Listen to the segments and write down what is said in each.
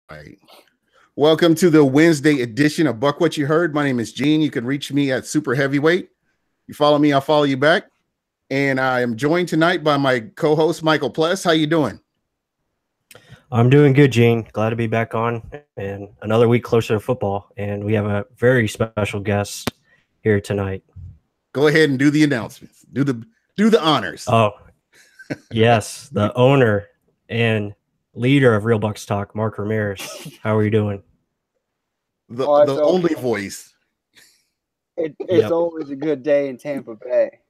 Right. Welcome to the Wednesday edition of Buc What You Heard. My name is Gene. You can reach me at Super Heavyweight. You follow me, I'll follow you back. And I am joined tonight by my co-host, Michael Pless. How you doing? I'm doing good, Gene. Glad to be back on and another week closer to football. And we have a very special guest here tonight. Go ahead and do the announcements. Do the honors. Oh, yes, the owner and leader of Real Bucs Talk, Mark Ramirez. How are you doing? The only voice. It's always a good day in Tampa Bay.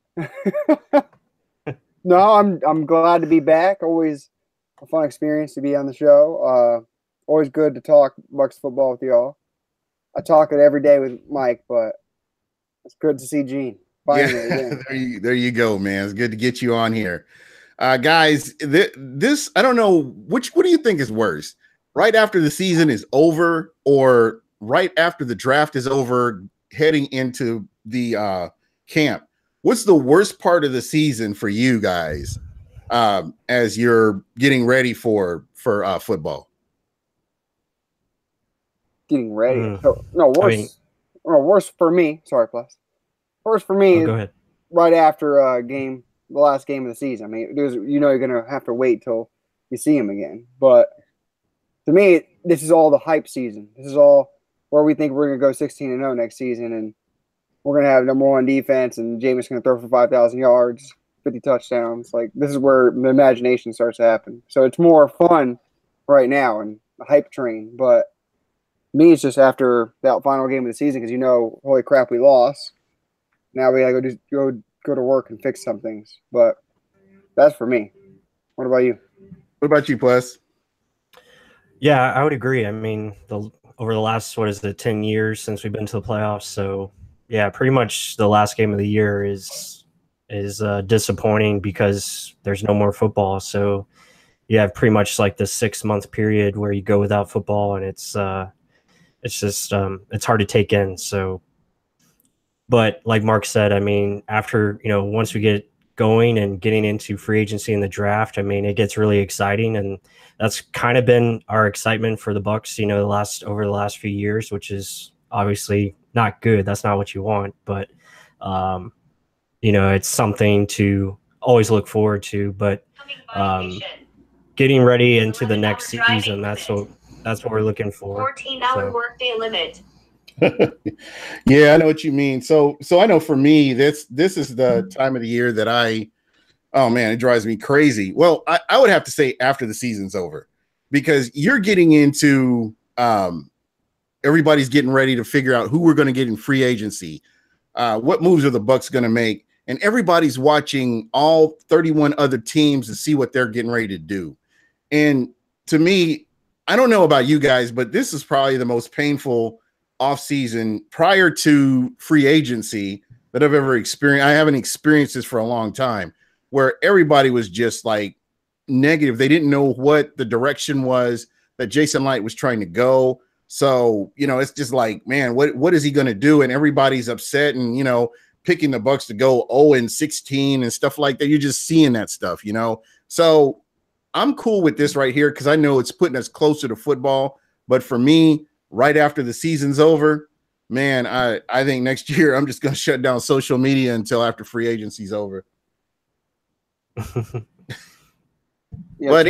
No, I'm glad to be back. Always a fun experience to be on the show. Always good to talk Bucs football with y'all. I talk it every day with Mike, but it's good to see Gene. Finally, yeah. there you go, man. It's good to get you on here. Guys, this I don't know what do you think is worse? Right after the season is over or right after the draft is over heading into the camp? What's the worst part of the season for you guys as you're getting ready for football? Getting ready. Worse for me. Sorry, Plus. Worst for me is right after the last game of the season. I mean, you're going to have to wait till you see him again. But to me, this is all the hype season. This is all where we think we're going to go 16-0 next season, and we're going to have number one defense, and Jameis going to throw for 5,000 yards, 50 touchdowns. Like, this is where the imagination starts to happen. So it's more fun right now and the hype train. But me, it's just after that final game of the season because holy crap, we lost. Now we got to go to work and fix some things. But that's for me. What about you? What about you, Pless? Yeah, I would agree. I mean, over the last 10 years since we've been to the playoffs. So yeah, pretty much the last game of the year is disappointing because there's no more football. So you have pretty much like the 6-month period where you go without football, and it's just it's hard to take in. So, but like Mark said, I mean, after once we get going and getting into free agency and the draft, I mean, it gets really exciting, and that's kind of been our excitement for the Bucs, over the last few years, which is obviously not good. That's not what you want, but it's something to always look forward to. But getting ready into the next season, that's what we're looking for. 14-hour workday limit. Yeah, I know what you mean. So I know for me, this is the time of the year that it drives me crazy. Well, I would have to say after the season's over, because you're getting into everybody's getting ready to figure out who we're going to get in free agency. What moves are the Bucs going to make? And everybody's watching all 31 other teams to see what they're getting ready to do. And to me, I don't know about you guys, but this is probably the most painful offseason prior to free agency that I've ever experienced. I haven't experienced this for a long time, where everybody was just like negative. They didn't know what the direction was that Jason Light was trying to go. So, it's just like, man, what is he going to do? And everybody's upset and, picking the Bucs to go 0-16 and stuff like that. You're just seeing that stuff, So I'm cool with this right here because I know it's putting us closer to football. But for me, right after the season's over, man, I think next year I'm just going to shut down social media until after free agency's over. Yeah, but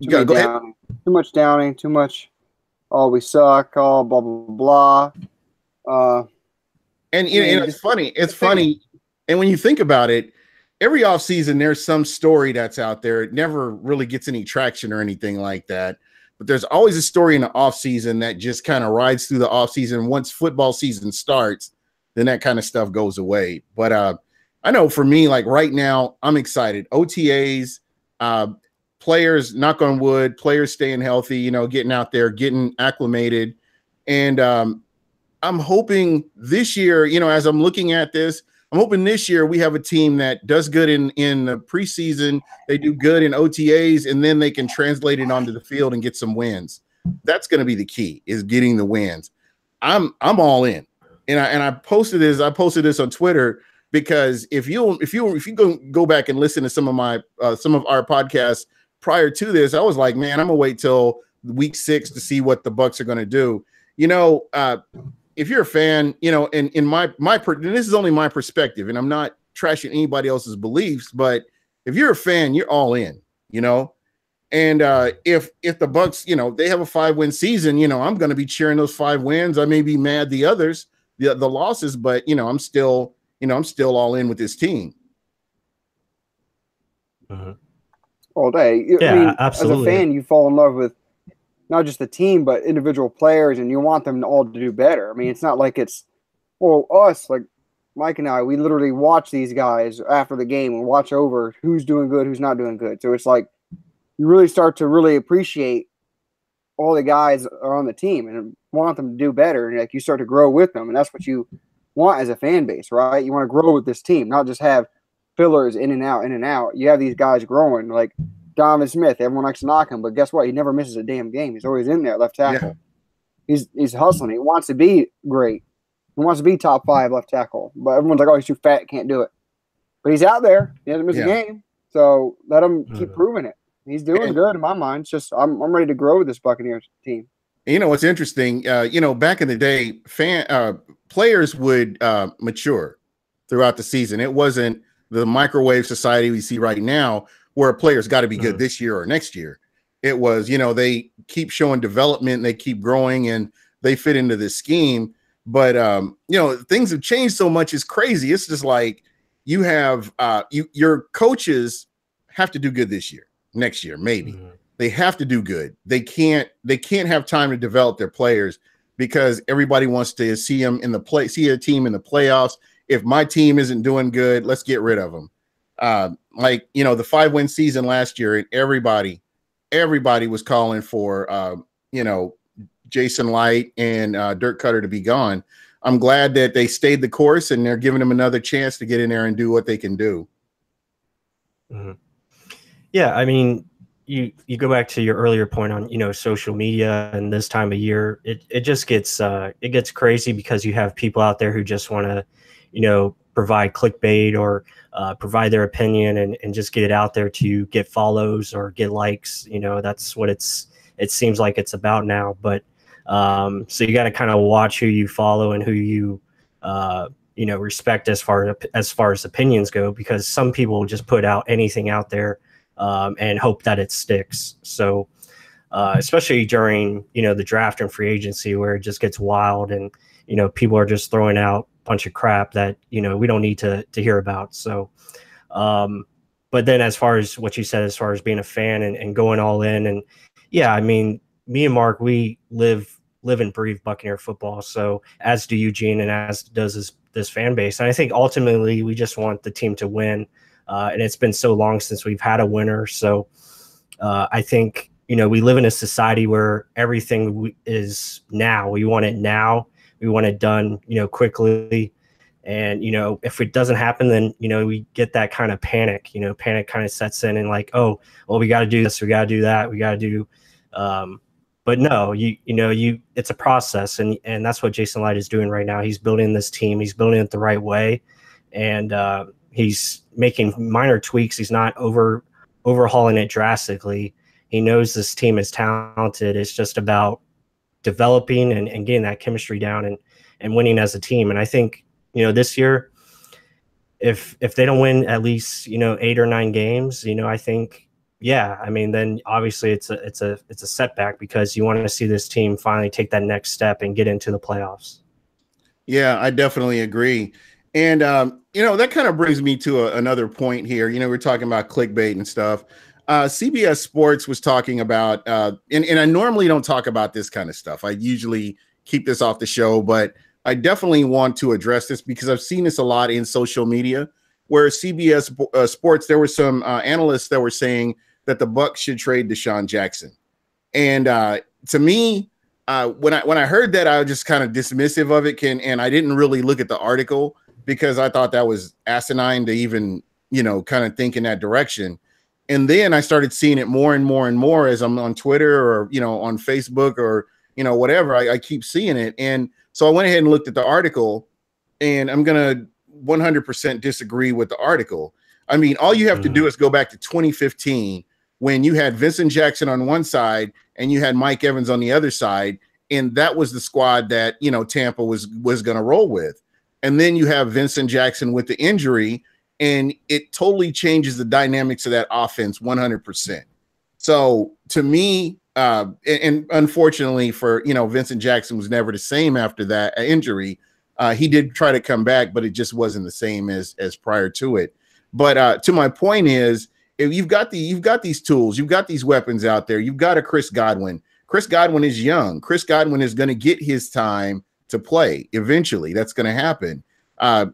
go ahead. Too much downing, too much. Oh, we suck. Oh, blah blah blah. And it's funny. It's funny. And when you think about it, every offseason there's some story that's out there. It never really gets any traction or anything like that. But there's always a story in the offseason that just kind of rides through the offseason. Once football season starts, then that kind of stuff goes away. But I know for me, like right now, I'm excited. OTAs, players, knock on wood, players staying healthy, getting out there, getting acclimated. And I'm hoping this year, as I'm looking at this, I'm hoping this year we have a team that does good in the preseason. They do good in OTAs, and then they can translate it onto the field and get some wins. That's going to be the key, is getting the wins. I'm all in, and I posted this. I posted this on Twitter because if you go back and listen to some of our podcasts prior to this, I was like, man, I'm gonna wait till week 6 to see what the Bucs are going to do. You know, if you're a fan, you know, and in my and this is only my perspective, and I'm not trashing anybody else's beliefs, but if you're a fan, you're all in, you know. And if the Bucs, you know, they have a 5-win season, you know, I'm going to be cheering those 5 wins. I may be mad the others, the losses, but you know, I'm still all in with this team. All day. Yeah, I mean, absolutely. As a fan, you fall in love with not just the team, but individual players, and you want them all to do better. I mean, it's not like it's, well, us, like Mike and I, we literally watch these guys after the game and watch over who's doing good, who's not doing good. So it's like you really start to really appreciate all the guys are on the team and want them to do better. And like you start to grow with them. And that's what you want as a fan base, right? You want to grow with this team, not just have fillers in and out, in and out. You have these guys growing like Donovan Smith. Everyone likes to knock him, but guess what? He never misses a damn game. He's always in there, left tackle. Yeah. He's hustling. He wants to be great. He wants to be top 5 left tackle. But everyone's like, oh, he's too fat, can't do it. But he's out there. He hasn't missed a game. So let him keep proving it. He's doing good in my mind. It's just I'm ready to grow with this Buccaneers team. You know what's interesting? You know, back in the day, players would mature throughout the season. It wasn't the microwave society we see right now, where a player's got to be good this year or next year. It was, you know, they keep showing development, they keep growing, and they fit into this scheme. But you know, things have changed so much; it's crazy. It's just like you have your coaches have to do good this year. Next year, maybe they have to do good. They can't have time to develop their players because everybody wants to see them in the see a team in the playoffs. If my team isn't doing good, let's get rid of them. Like, you know, the 5-win season last year, and everybody was calling for you know, Jason Light and Dirk Cutter to be gone. I'm glad that they stayed the course and they're giving them another chance to get in there and do what they can do. Yeah, I mean, you go back to your earlier point on, you know, social media and this time of year, it just gets it gets crazy because you have people out there who just want to, you know, provide clickbait or provide their opinion and just get it out there to get follows or get likes. You know, that's what it seems like it's about now. But so you got to kind of watch who you follow and who you you know, respect as far as opinions go, because some people just put out anything out there and hope that it sticks. So especially during, you know, the draft and free agency, where it just gets wild and, you know, people are just throwing out a bunch of crap that, you know, we don't need to hear about. So but then as far as what you said, as far as being a fan and going all in, and yeah, I mean, me and Mark, we live and breathe Buccaneer football. So as do Eugene, and as does this fan base. And I think ultimately we just want the team to win. And it's been so long since we've had a winner. So I think, you know, we live in a society where everything is now. We want it now. We want it done, you know, quickly. And, you know, if it doesn't happen, then, you know, we get that kind of panic, you know, panic kind of sets in and like, oh, well, we got to do this. We got to do that. We got to do. But no, it's a process. And that's what Jason Light is doing right now. He's building this team. He's building it the right way. And he's making minor tweaks. He's not overhauling it drastically. He knows this team is talented. It's just about developing and getting that chemistry down and winning as a team. And I think, you know, this year, if they don't win at least, you know, 8 or 9 games, you know, I think, yeah, I mean, then obviously it's a setback, because you want to see this team finally take that next step and get into the playoffs. Yeah, I definitely agree. And, you know, that kind of brings me to another point here. You know, we're talking about clickbait and stuff. CBS Sports was talking about, and I normally don't talk about this kind of stuff. I usually keep this off the show, but I definitely want to address this because I've seen this a lot in social media, where CBS Sports, there were some analysts that were saying that the Bucs should trade Deshaun Jackson. And to me, when I heard that, I was just kind of dismissive of it, and I didn't really look at the article because I thought that was asinine to even, you know, kind of think in that direction. And then I started seeing it more and more and more as I'm on Twitter or, you know, on Facebook or, you know, whatever. I keep seeing it. And so I went ahead and looked at the article, and I'm going to 100% disagree with the article. I mean, all you have to do is go back to 2015 when you had Vincent Jackson on one side and you had Mike Evans on the other side, and that was the squad that, you know, Tampa was going to roll with. And then you have Vincent Jackson with the injury, and it totally changes the dynamics of that offense 100%. So to me, and unfortunately for, you know, Vincent Jackson was never the same after that injury. He did try to come back, but it just wasn't the same as prior to it. But to my point is, if you've got these tools, you've got these weapons out there, you've got a Chris Godwin. Chris Godwin is young. Chris Godwin is going to get his time to play eventually. That's going to happen.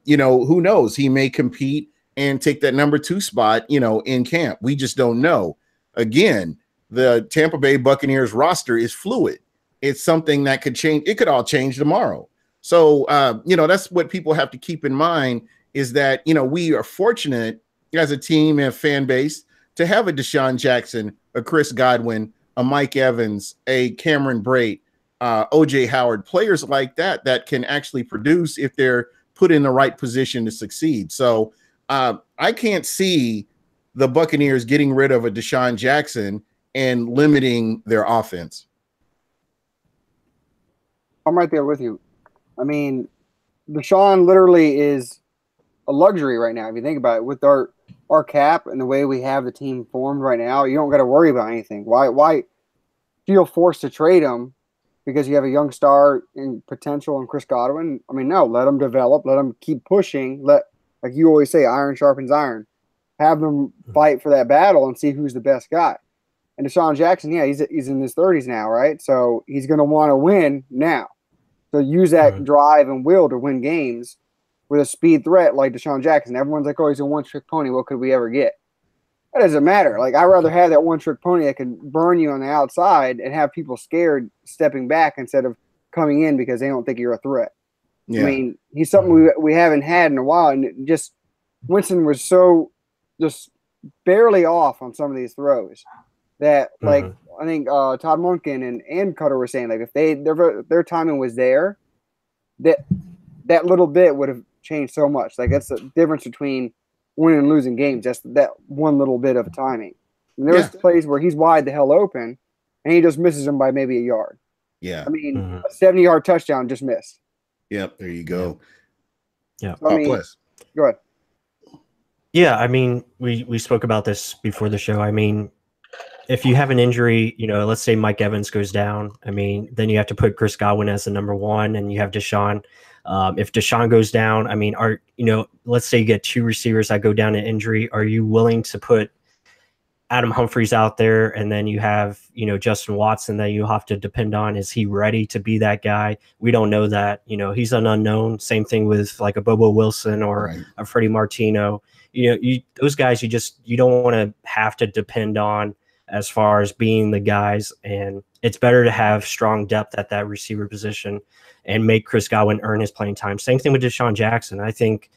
You know, who knows? He may compete and take that number 2 spot, you know, in camp. We just don't know. Again, the Tampa Bay Buccaneers roster is fluid. It's something that could change. It could all change tomorrow. So, you know, that's what people have to keep in mind, is that, you know, we are fortunate as a team and fan base to have a Deshaun Jackson, a Chris Godwin, a Mike Evans, a Cameron Brate, OJ Howard, players like that can actually produce if they're put in the right position to succeed. So I can't see the Buccaneers getting rid of a Deshaun Jackson and limiting their offense. I'm right there with you. I mean, Deshaun literally is a luxury right now. If you think about it, with our cap and the way we have the team formed right now, you don't got to worry about anything. Why feel forced to trade him because you have a young star in potential in Chris Godwin? I mean, no, let him develop, let him keep pushing. Like you always say, iron sharpens iron. Have them fight for that battle and see who's the best guy. And Deshaun Jackson, yeah, he's in his 30s now, right? So he's going to want to win now. So use that drive and will to win games with a speed threat like Deshaun Jackson. Everyone's like, oh, he's a one-trick pony. What could we ever get? That doesn't matter. Like, I'd rather have that one-trick pony that can burn you on the outside and have people scared stepping back instead of coming in because they don't think you're a threat. Yeah. I mean, he's something we haven't had in a while. And just Winston was so just barely off on some of these throws that, like, I think Todd Monken and Cutter were saying, like, if their timing was there, that little bit would have changed so much. Like, that's the difference between winning and losing games, just that one little bit of timing. And there's plays where he's wide the hell open, and he just misses him by maybe a yard. Yeah. I mean, a 70-yard touchdown just missed. Yep, there you go. Yeah. So, I mean, go ahead. Yeah, I mean, we spoke about this before the show. I mean, if you have an injury, you know, let's say Mike Evans goes down, I mean, then you have to put Chris Godwin as the number 1, and you have Deshaun. If Deshaun goes down, I mean, let's say you get 2 receivers that go down to injury. Are you willing to put Adam Humphries out there, and then you have, you know, Justin Watson that you have to depend on? Is he ready to be that guy? We don't know that. You know, he's an unknown. Same thing with like a Bobo Wilson or a Freddie Martino. You know, those guys you don't want to have to depend on as far as being the guys, and it's better to have strong depth at that receiver position and make Chris Godwin earn his playing time. Same thing with Deshaun Jackson. I think,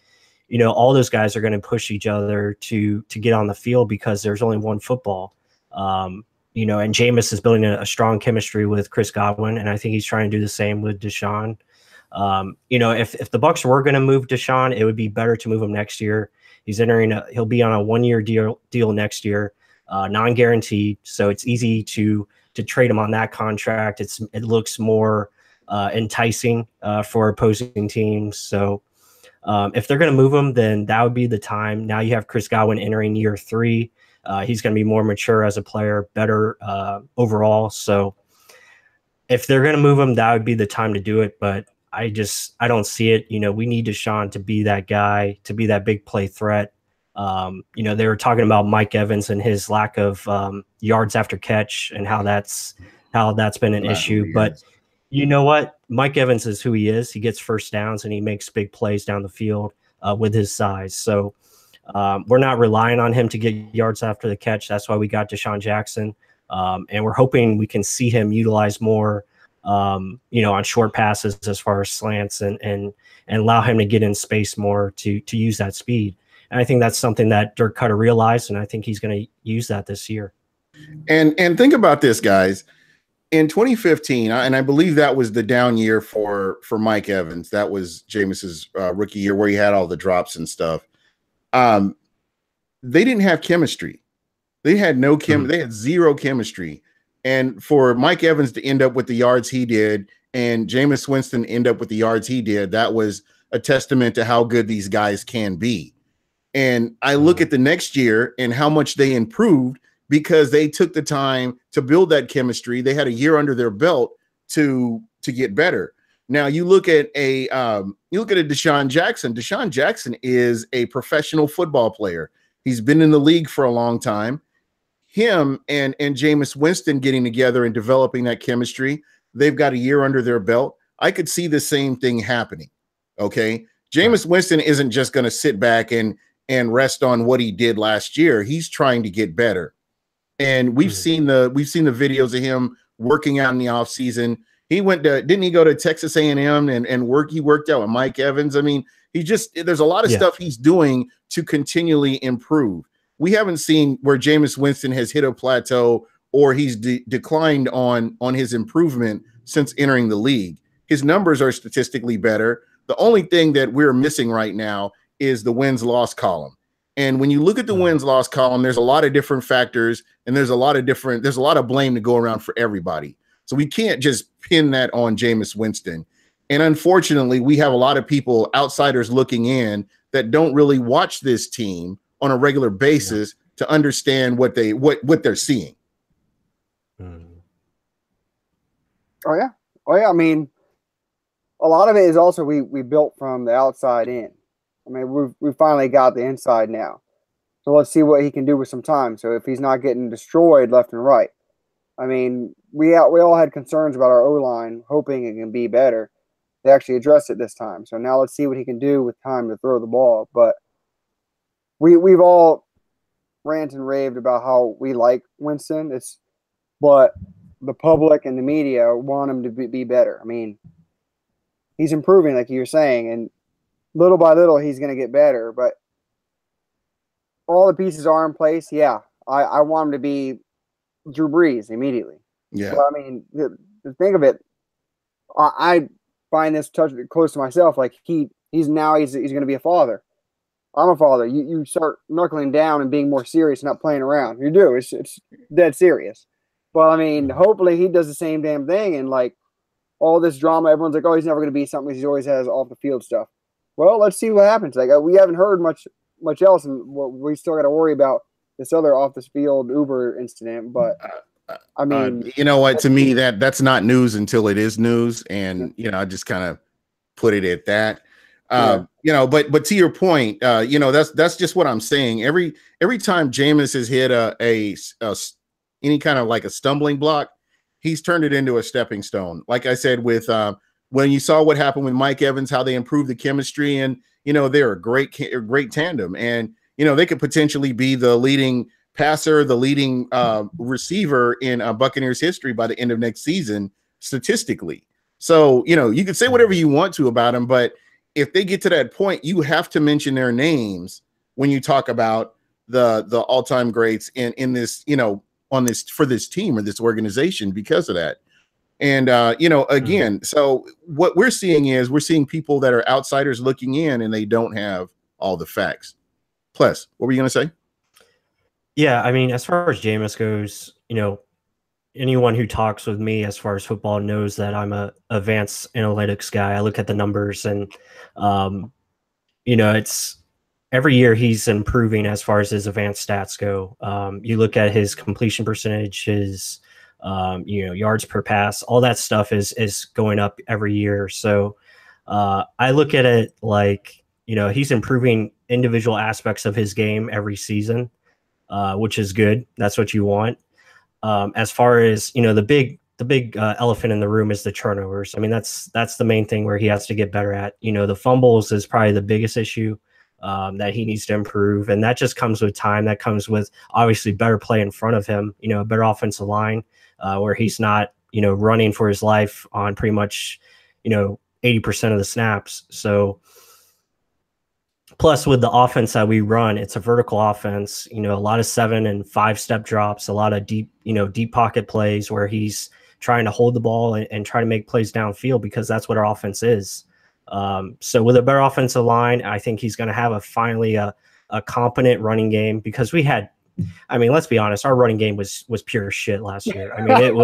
you know, all those guys are going to push each other to get on the field because there's only one football. You know, and Jameis is building a strong chemistry with Chris Godwin, and I think he's trying to do the same with Deshaun. You know, if the Bucs were going to move Deshaun, it would be better to move him next year. He'll be on a 1-year deal next year, non-guaranteed, so it's easy to trade him on that contract. It looks more enticing for opposing teams. So if they're going to move him, then that would be the time. Now you have Chris Godwin entering year 3. He's going to be more mature as a player, better overall. So if they're going to move him, that would be the time to do it. But I don't see it. You know, we need Deshaun to be that guy, to be that big play threat. You know, they were talking about Mike Evans and his lack of yards after catch and how that's been an issue. But you know what? Mike Evans is who he is. He gets first downs and he makes big plays down the field with his size. So we're not relying on him to get yards after the catch. That's why we got Deshaun Jackson. And we're hoping we can see him utilize more, you know, on short passes as far as slants and allow him to get in space more to use that speed. And I think that's something that Dirk Cutter realized, and I think he's going to use that this year. And think about this, guys. In 2015, and I believe that was the down year for Mike Evans. That was Jameis's rookie year where he had all the drops and stuff. They didn't have chemistry. They had no they had zero chemistry. And for Mike Evans to end up with the yards he did and Jameis Winston end up with the yards he did, that was a testament to how good these guys can be. And I look at the next year and how much they improved because they took the time to build that chemistry. They had a year under their belt to get better. Now you look at a Deshaun Jackson. Deshaun Jackson is a professional football player. He's been in the league for a long time. Him and Jameis Winston getting together and developing that chemistry, they've got a year under their belt. I could see the same thing happening. Okay. Jameis Winston isn't just going to sit back and rest on what he did last year. He's trying to get better. And we've seen the videos of him working out in the offseason. Didn't he go to Texas A&M and work? He worked out with Mike Evans. I mean, there's a lot of stuff he's doing to continually improve. We haven't seen where Jameis Winston has hit a plateau or he's declined on his improvement since entering the league. His numbers are statistically better. The only thing that we're missing right now is the wins-loss column. And when you look at the wins-loss column, there's a lot of different factors and there's a lot of blame to go around for everybody. So we can't just pin that on Jameis Winston. And unfortunately, we have a lot of people, outsiders looking in, that don't really watch this team on a regular basis to understand what they're seeing. Oh yeah. I mean, a lot of it is also we built from the outside in. I mean, we finally got the inside now. So let's see what he can do with some time. So if he's not getting destroyed left and right. I mean, we all had concerns about our O-line, hoping it can be better. They actually addressed it this time. So now let's see what he can do with time to throw the ball. But we've all ranted and raved about how we like Winston. But the public and the media want him to be better. I mean, he's improving, like you were saying, and little by little he's going to get better. But all the pieces are in place. Yeah, I want him to be Drew Brees immediately. Yeah. But, I mean, the thing of it, I find this close to myself. Like he's going to be a father. I'm a father. You start knuckling down and being more serious, not playing around. You do. It's dead serious. But I mean, hopefully he does the same damn thing. And like all this drama, everyone's like, oh, he's never going to be something. He always has off the field stuff. Well, let's see what happens. Like we haven't heard much else, and we still got to worry about this other off the field Uber incident. But I mean, you know what? To me, that's not news until it is news, and I just kind of put it at that. But to your point, that's just what I'm saying. Every time Jameis has hit any kind of like a stumbling block, he's turned it into a stepping stone. Like I said, with when you saw what happened with Mike Evans, how they improved the chemistry, and they're a great tandem, and they could potentially be the leading passer, the leading receiver in Buccaneers history by the end of next season, statistically. So you can say whatever you want to about them, but if they get to that point, you have to mention their names when you talk about the all-time greats in this, on this for this team or this organization because of that. And again, so what we're seeing people that are outsiders looking in and they don't have all the facts. Pless, what were you going to say? Yeah, I mean, as far as Jameis goes, anyone who talks with me as far as football knows that I'm a advanced analytics guy. I look at the numbers and, it's every year he's improving as far as his advanced stats go. You look at his completion percentage, his, yards per pass, all that stuff is going up every year. So I look at it like, he's improving individual aspects of his game every season, which is good. That's what you want. As far as, the big elephant in the room is the turnovers. I mean, that's the main thing where he has to get better at. The fumbles is probably the biggest issue that he needs to improve. And that just comes with time. That comes with obviously better play in front of him, a better offensive line where he's not, running for his life on pretty much, 80% of the snaps. So plus with the offense that we run, it's a vertical offense, a lot of 7 and 5 step drops, a lot of deep pocket plays where he's trying to hold the ball and try to make plays downfield because that's what our offense is. So with a better offensive line, I think he's going to have finally a competent running game because we had I mean, let's be honest, our running game was pure shit last year. I mean, it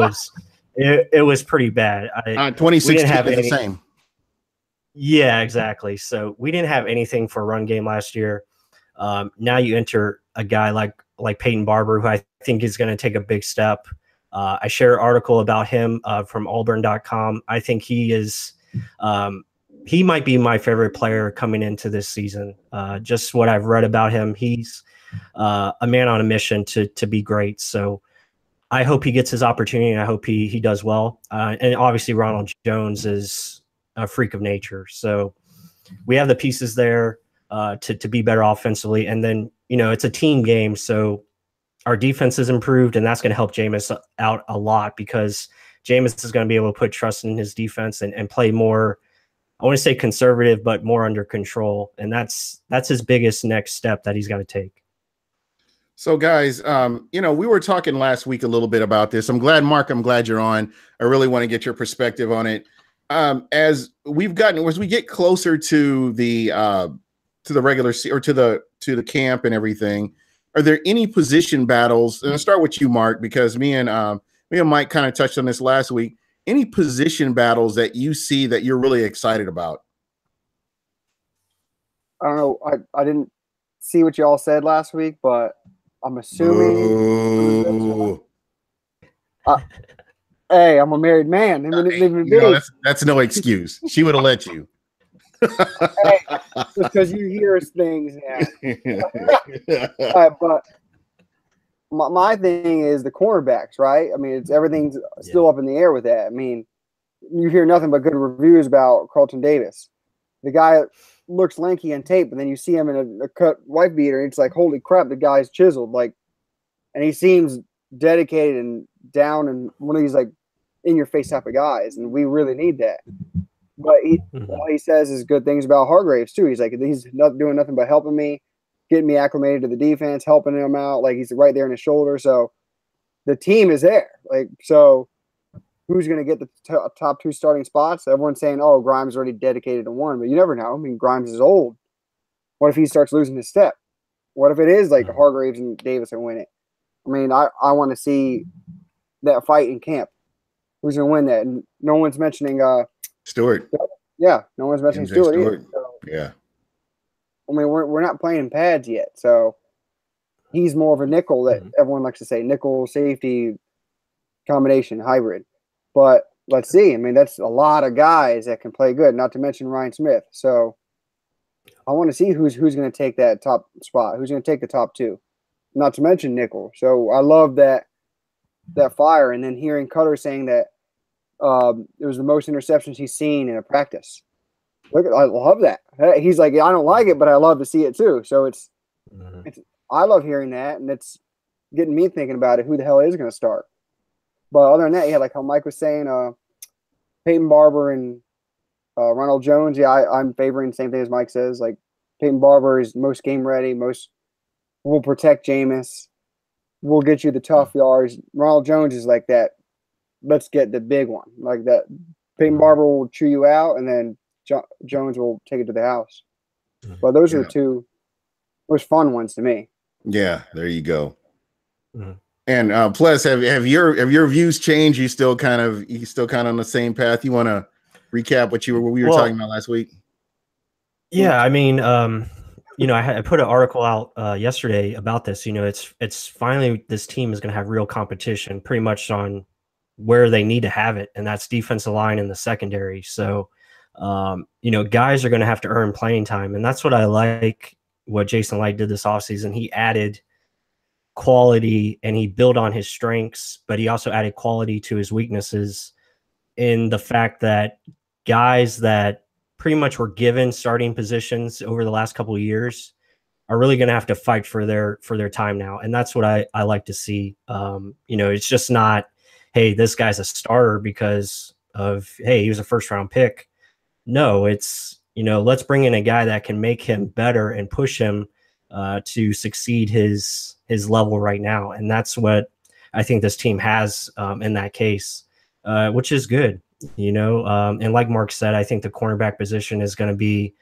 was pretty bad. 2016 is the same. Yeah, exactly. So we didn't have anything for a run game last year. Now you enter a guy like Peyton Barber, who I think is going to take a big step. I shared an article about him from Auburn.com. I think he is he might be my favorite player coming into this season. Just what I've read about him, he's a man on a mission to be great. So I hope he gets his opportunity, and I hope he does well. And obviously Ronald Jones is a freak of nature. So we have the pieces there to be better offensively. And then, it's a team game. So our defense is improved, and that's going to help Jameis out a lot, because Jameis is going to be able to put trust in his defense and play more, I want to say conservative, but more under control. And that's his biggest next step that he's got to take. So guys, we were talking last week a little bit about this. I'm glad, Mark, you're on. I really want to get your perspective on it. As we get closer to the regular or to the camp and everything, are there any position battles? And I'll start with you, Mark, because me and Mike kind of touched on this last week. Any position battles that you see that you're really excited about? I don't know. I didn't see what y'all said last week, but I'm assuming. Hey, I'm a married man. That's no excuse. She would have let you. Hey, because you hear things now. But my thing is the cornerbacks, right? I mean, everything's still up in the air with that. I mean, you hear nothing but good reviews about Carlton Davis. The guy looks lanky on tape, and then you see him in a cut white beater, and it's like, holy crap, the guy's chiseled. And he seems dedicated and down, and one of these in your face type of guys, and we really need that. But all he says is good things about Hargraves too. He's like, he's not doing nothing but helping me, getting me acclimated to the defense, helping him out. He's right there in his shoulder. So the team is there. So who's going to get the top two starting spots? Everyone's saying, oh, Grimes already dedicated to one, but you never know. I mean, Grimes is old. What if he starts losing his step? What if it is Hargraves and Davis that win it? I mean, I want to see that fight in camp. Who's going to win that? And no one's mentioning Stewart. Yeah, no one's mentioning Stewart either. So, yeah. I mean, we're not playing pads yet, so he's more of a nickel that everyone likes to say, nickel safety combination hybrid. But let's see. I mean, that's a lot of guys that can play good, not to mention Ryan Smith. So I want to see who's going to take that top spot, who's going to take the top two, not to mention nickel. So I love that fire. And then hearing Cutter saying that it was the most interceptions he's seen in a practice. I love that. He's like, I don't like it, but I love to see it too. So it's I love hearing that, and it's getting me thinking about it. Who the hell is going to start? But other than that, like how Mike was saying, Peyton Barber and Ronald Jones. Yeah, I'm favoring the same thing as Mike says. Like Peyton Barber is most game ready, will protect Jameis, will get you the tough yards. Ronald Jones is like that. Let's get the big one. Like that. Peyton Barber will chew you out, and then Jones will take it to the house. But those are the two most fun ones to me. Yeah, there you go. And Pless, have your views changed? You still kind of on the same path? You want to recap what we were talking about last week? Yeah, I mean, I put an article out yesterday about this. It's finally this team is going to have real competition, pretty much on where they need to have it, and that's defensive line and the secondary. So, guys are going to have to earn playing time, and that's what I like. What Jason Light did this offseason, he added quality and he built on his strengths, but he also added quality to his weaknesses in the fact that guys that pretty much were given starting positions over the last couple of years are really going to have to fight for their time now. And that's what I like to see. It's just not, hey, this guy's a starter because of, hey, he was a first round pick. No, it's, let's bring in a guy that can make him better and push him to succeed his level right now. And that's what I think this team has in that case, which is good, and like Mark said, I think the cornerback position is going to be,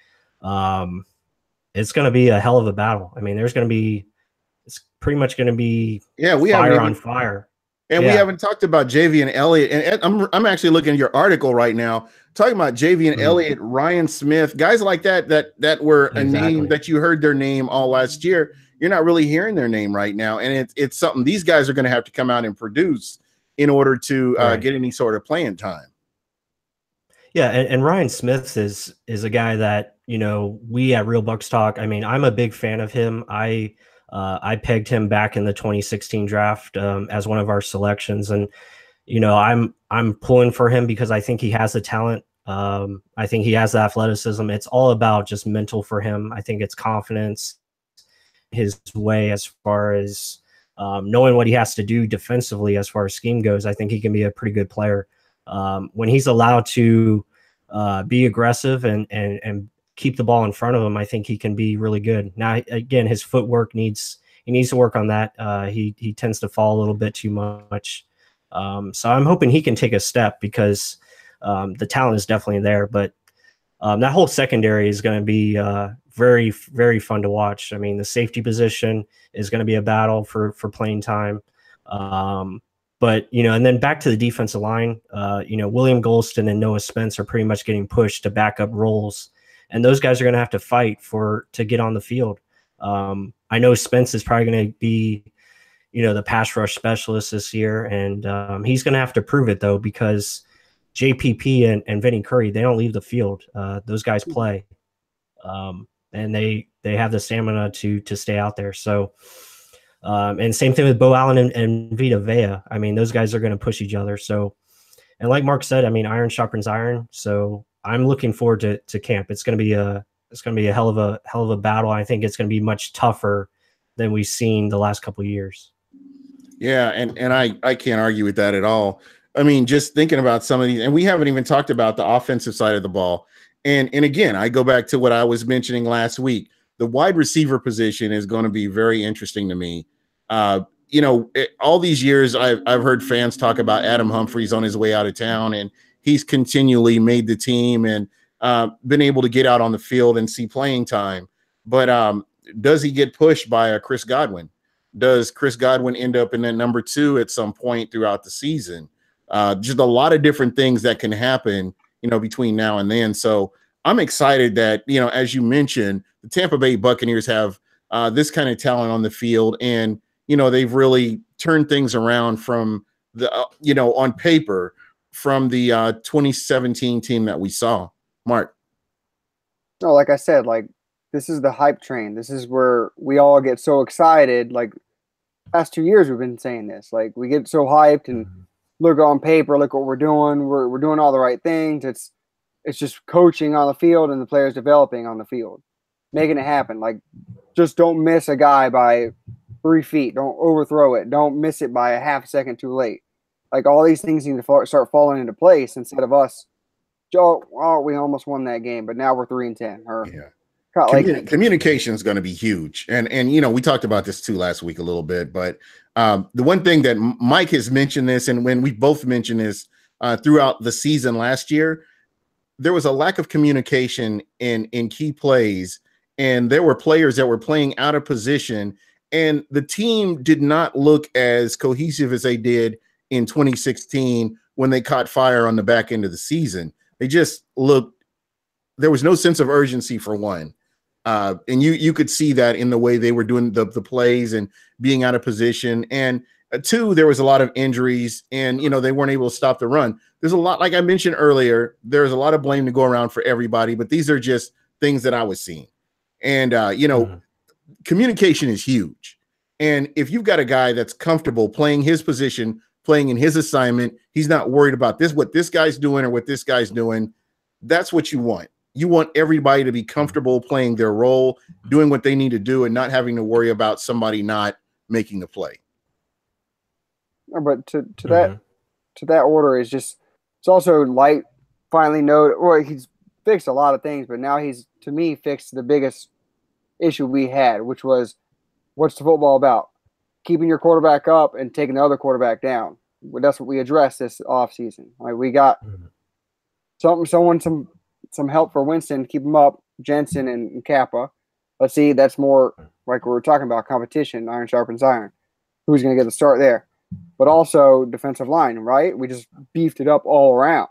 it's going to be a hell of a battle. I mean, it's going to it's pretty much going to be we fire on fire. And we haven't talked about Javian Elliott. And I'm actually looking at your article right now, talking about Javian Elliott, Ryan Smith, guys like that were a name that you heard their name all last year. You're not really hearing their name right now. And it's something these guys are going to have to come out and produce in order to get any sort of playing time. Yeah, and Ryan Smith is a guy that, we at Real Bucs Talk, I mean, I'm a big fan of him. I pegged him back in the 2016 draft as one of our selections, and I'm pulling for him because I think he has the talent. I think he has the athleticism. It's all about just mental for him. I think it's confidence, his way as far as knowing what he has to do defensively as far as scheme goes. I think he can be a pretty good player when he's allowed to be aggressive and keep the ball in front of him. I think he can be really good. Now, again, his footwork needs to work on that. He tends to fall a little bit too much. So I'm hoping he can take a step because the talent is definitely there. But that whole secondary is going to be very, very fun to watch. I mean, the safety position is going to be a battle for playing time. But, and then back to the defensive line, William Golston and Noah Spence are pretty much getting pushed to back up roles. And those guys are going to have to fight to get on the field. I know Spence is probably going to be, the pass rush specialist this year. And he's going to have to prove it, though, because JPP and Vinny Curry, they don't leave the field. Those guys play. And they have the stamina to stay out there. So, and same thing with Bo Allen and Vita Vea. I mean, those guys are going to push each other. So, and like Mark said, I mean, iron sharpens iron. So I'm looking forward to camp. It's going to be a hell of a battle. I think it's going to be much tougher than we've seen the last couple of years. Yeah, and I can't argue with that at all. I mean, just thinking about some of these, and we haven't even talked about the offensive side of the ball. And again, I go back to what I was mentioning last week. The wide receiver position is going to be very interesting to me. All these years I've heard fans talk about Adam Humphries on his way out of town, and he's continually made the team and been able to get out on the field and see playing time. But does he get pushed by a Chris Godwin? Does Chris Godwin end up in that number 2 at some point throughout the season? Just a lot of different things that can happen, between now and then. So I'm excited that, as you mentioned, the Tampa Bay Buccaneers have this kind of talent on the field, and, they've really turned things around from the, on paper from the 2017 team that we saw. Mark. No, like I said, this is the hype train. This is where we all get so excited. Like past 2 years, we've been saying this. Like we get so hyped and look on paper, look what we're doing. We're doing all the right things. It's just coaching on the field and the players developing on the field, making it happen. Like just don't miss a guy by 3 feet. Don't overthrow it. Don't miss it by a half second too late. Like all these things need to start falling into place instead of us. Oh, we almost won that game, but now we're 3-10. Communication is going to be huge. And we talked about this too last week a little bit, but the one thing that Mike has mentioned this, and when we both mentioned this throughout the season last year, there was a lack of communication in key plays, and there were players that were playing out of position, and the team did not look as cohesive as they did in 2016 when they caught fire on the back end of the season. They just looked, there was no sense of urgency for one. And you could see that in the way they were doing the plays and being out of position. And 2, there was a lot of injuries, and, they weren't able to stop the run. There's a lot, like I mentioned earlier, there's a lot of blame to go around for everybody, but these are just things that I was seeing. And, communication is huge. And if you've got a guy that's comfortable playing his position, playing in his assignment, he's not worried about what this guy's doing or what this guy's doing. That's what you want. You want everybody to be comfortable playing their role, doing what they need to do, and not having to worry about somebody not making the play. But to that order is just, it's also Light finally he's fixed a lot of things, but now he's, to me, fixed the biggest issue we had, which was, what's the football about? Keeping your quarterback up and taking the other quarterback down. That's what we addressed this offseason. Like we got some help for Winston to keep him up, Jensen and Kappa. Let's see, that's more like we were talking about competition, iron sharpens iron. Who's going to get the start there? But also defensive line, right? We just beefed it up all around.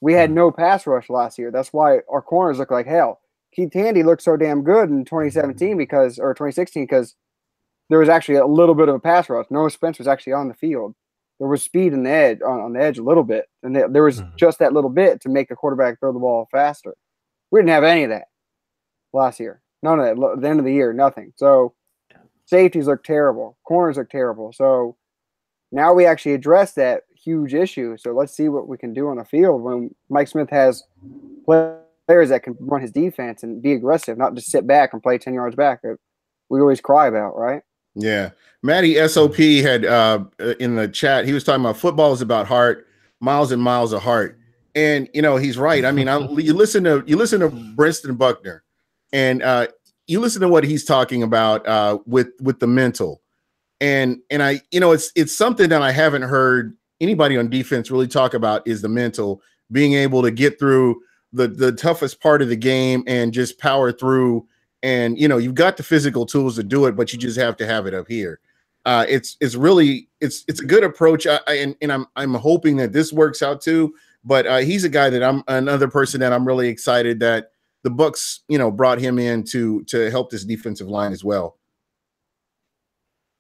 We had no pass rush last year. That's why our corners look like hell. Keith Tandy looked so damn good in 2017 or 2016 because there was actually a little bit of a pass rush. Noah Spence was actually on the field. There was speed in the edge on the edge a little bit, and there was just that little bit to make the quarterback throw the ball faster. We didn't have any of that last year. None of that. At the end of the year, nothing. So safeties look terrible. Corners look terrible. So now we actually address that huge issue. So let's see what we can do on the field when Mike Smith has players that can run his defense and be aggressive, not just sit back and play 10 yards back. We always cry about, right? Yeah. Matty SOP had in the chat, he was talking about football is about heart, miles and miles of heart. And, you know, he's right. I mean, you listen to Brentson Buckner and you listen to what he's talking about with the mental. And I, you know, it's something that I haven't heard anybody on defense really talk about is the mental, being able to get through the toughest part of the game and just power through. And, you know, you've got the physical tools to do it, but you just have to have it up here. It's a good approach. I'm hoping that this works out too, but he's a guy that I'm another person that I'm really excited that the Bucs, you know, brought him in to help this defensive line as well.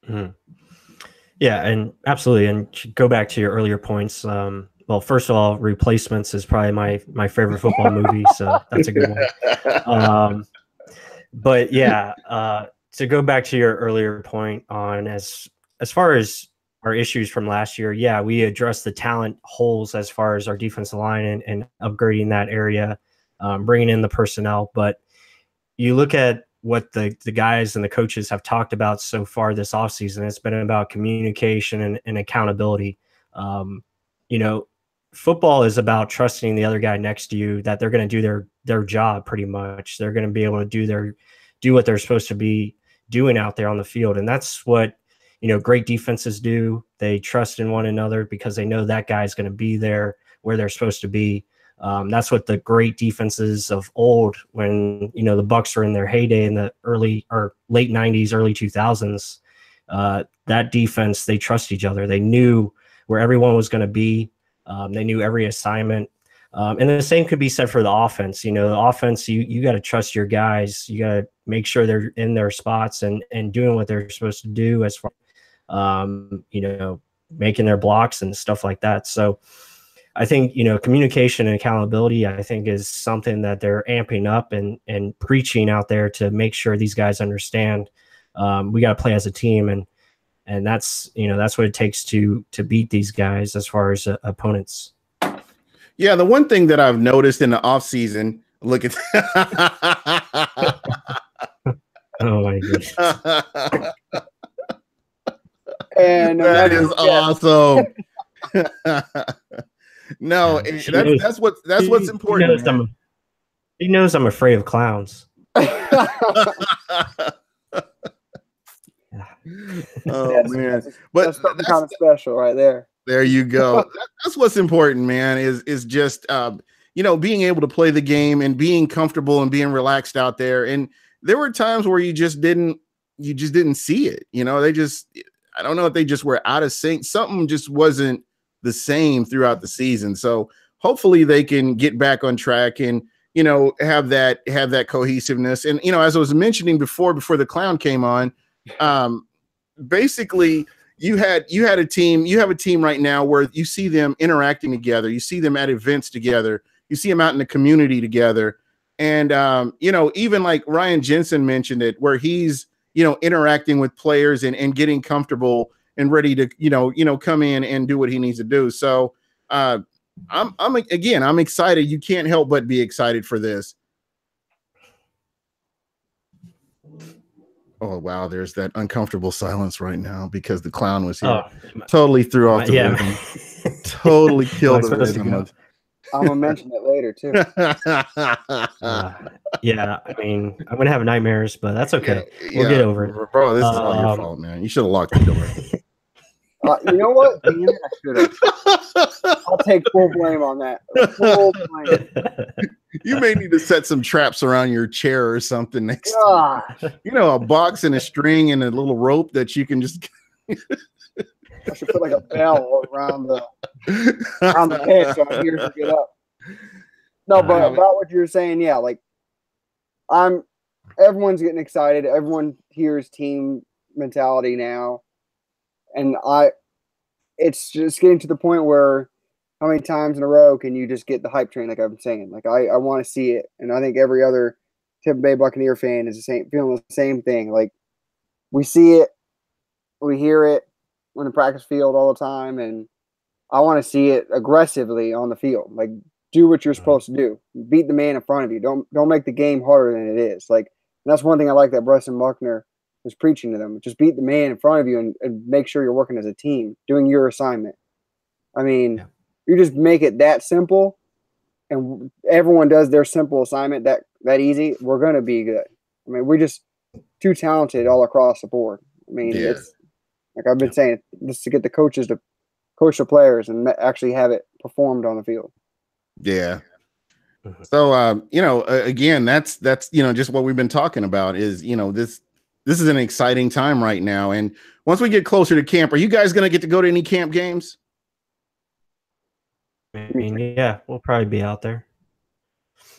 Mm-hmm. Yeah, and absolutely. And to go back to your earlier points. Well, first of all, Replacements is probably my favorite football movie, so that's a good one. But yeah, to go back to your earlier point on as far as our issues from last year, yeah, we addressed the talent holes as far as our defensive line and upgrading that area, bringing in the personnel. But you look at what the guys and the coaches have talked about so far this offseason, it's been about communication and accountability. You know, football is about trusting the other guy next to you that they're going to do their job pretty much. They're going to be able to do what they're supposed to be doing out there on the field. And that's what, you know, great defenses do. They trust in one another because they know that guy's going to be there where they're supposed to be. That's what the great defenses of old, when, you know, the Bucs were in their heyday in the early or late 90s, early 2000s, that defense, they trust each other. They knew where everyone was going to be. They knew every assignment. And the same could be said for the offense. You know, the offense, you got to trust your guys. You got to make sure they're in their spots and doing what they're supposed to do as far, you know, making their blocks and stuff like that. So I think, you know, communication and accountability, I think, is something that they're amping up and preaching out there to make sure these guys understand we got to play as a team. And that's, you know, that's what it takes to beat these guys as far as opponents. Yeah, the one thing that I've noticed in the offseason, look at oh my goodness. And that is awesome. No, that's what's important. He knows I'm afraid of clowns. Oh man, but that's kind of special right there. There you go. That's what's important, man. Is just you know, being able to play the game and being comfortable and being relaxed out there. And there were times where you just didn't see it. You know, I don't know if they just were out of sync. Something just wasn't the same throughout the season. So hopefully they can get back on track and, you know, have that cohesiveness. And, you know, as I was mentioning before the clown came on, basically you have a team right now where you see them interacting together. You see them at events together. You see them out in the community together. And, you know, even like Ryan Jensen mentioned it, where he's, you know, interacting with players and getting comfortable and ready to, you know, come in and do what he needs to do. So I'm excited. You can't help but be excited for this. Oh, wow. There's that uncomfortable silence right now because the clown was here. Totally threw off the rhythm. Totally killed the rhythm. I'm going to mention it later, too. Yeah, I mean, I'm going to have nightmares, but that's okay. We'll get over it. Bro, this is all your fault, man. You should have locked the door. You know what? Damn it, I should have. I'll take full blame on that. Full blame. You may need to set some traps around your chair or something next Gosh. time. You know, a box and a string and a little rope that you can just. I should put like a bell around the head so I'm here to get up. No, but about what you're saying, yeah, like everyone's getting excited. Everyone hears team mentality now. And it's just getting to the point where how many times in a row can you just get the hype train, like I'm saying? Like I want to see it. And I think every other Tampa Bay Buccaneer fan is feeling the same thing. Like we see it, we hear it on the practice field all the time, and I want to see it aggressively on the field. Like do what you're supposed to do. Beat the man in front of you. Don't make the game harder than it is. Like that's one thing I like that Bresson Buckner was preaching to them. Just beat the man in front of you and make sure you're working as a team, doing your assignment. I mean, you just make it that simple, and everyone does their simple assignment that easy. We're going to be good. I mean, we're just too talented all across the board. I mean, it's like I've been saying, just to get the coaches to coach the players and actually have it performed on the field. Yeah. So, again, that's, just what we've been talking about is, this is an exciting time right now. And once we get closer to camp, are you guys going to get to go to any camp games? I mean, yeah, we'll probably be out there.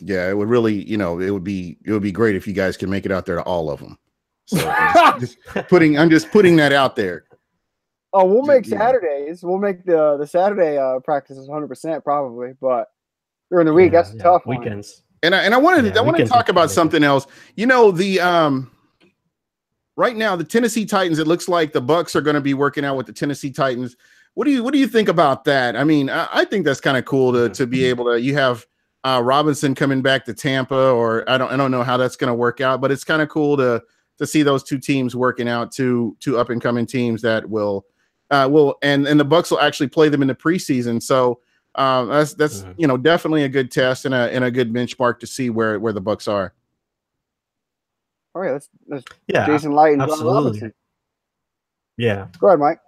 Yeah, it would really, it would be great if you guys could make it out there to all of them. So I'm just putting that out there. Oh, we'll make Saturdays. We'll make the Saturday practices 100% probably, but during the week, that's a tough weekends. One. And I wanted to talk about something else. Right now, the Tennessee Titans, it looks like the Bucs are going to be working out with the Tennessee Titans. What do you think about that? I mean, I think that's kind of cool to be able to. You have Robinson coming back to Tampa, or I don't know how that's going to work out, but it's kind of cool to see those two teams working out, two up and coming teams that will and the Bucs will actually play them in the preseason. So that's definitely a good test and a good benchmark to see where the Bucs are. Oh yeah, that's Jason Light and John Robinson. Yeah. Go ahead, Mike.